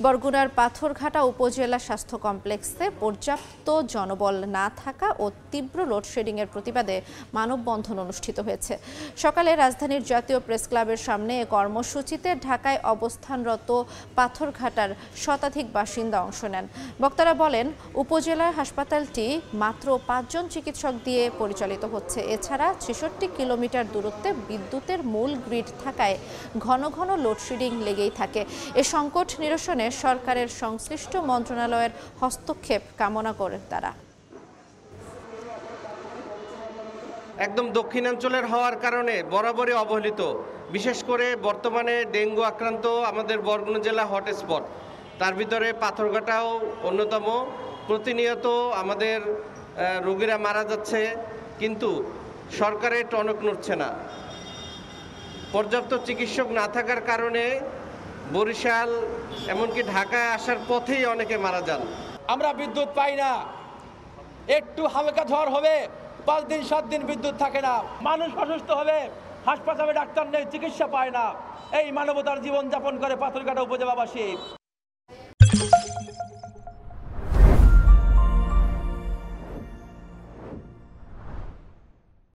বরগুনার পাথরঘাটা উপজেলা স্বাস্থ্য কমপ্লেক্সে পর্যাপ্ত জনবল না থাকা ও তীব্র লোডশেডিংয়ের প্রতিবাদে মানববন্ধন অনুষ্ঠিত হয়েছে। সকালে রাজধানীর জাতীয় প্রেস ক্লাবের সামনে এ কর্মসূচিতে ঢাকায় অবস্থানরত পাথরঘাটার শতাধিক বাসিন্দা অংশ নেন। বক্তারা বলেন, উপজেলার হাসপাতালটি মাত্র 5 জন চিকিৎসক দিয়ে পরিচালিত হচ্ছে। এছাড়া 66 কিলোমিটার দূরত্বে বিদ্যুতের মূল গ্রিড থাকায় ঘন ঘন লোডশেডিং লেগেই থাকে। এ সংকট নিরসনে সরকারের সংশ্লিষ্ট মন্ত্রণালয়ের হস্তক্ষেপ কামনা করে তারা। একদম দক্ষিণাঞ্চলের হওয়ার কারণে বরাবরই অবহেলিত, বিশেষ করে বর্তমানে ডেঙ্গু আক্রান্ত আমাদের বরগুনা জেলা হটস্পট, তার ভিতরে পাথরঘাটাও অন্যতম। প্রতিনিয়ত আমাদের রোগীরা মারা যাচ্ছে, কিন্তু সরকারের টনক নড়ছে না। পর্যাপ্ত চিকিৎসক না থাকার কারণে বরিশাল এমনকি ঢাকায় আসার পথেই অনেকে মারা যান। আমরা বিদ্যুৎ পাই না, একটু হালকা ঝড় হবে 5 দিন 7 দিন বিদ্যুৎ থাকে না, মানুষ অসুস্থ হবে, হাসপাতালে ডাক্তার নেই, চিকিৎসা পায় না। এই মানবতার জীবনযাপন করে পাথরঘাটা উপজেলাবাসী।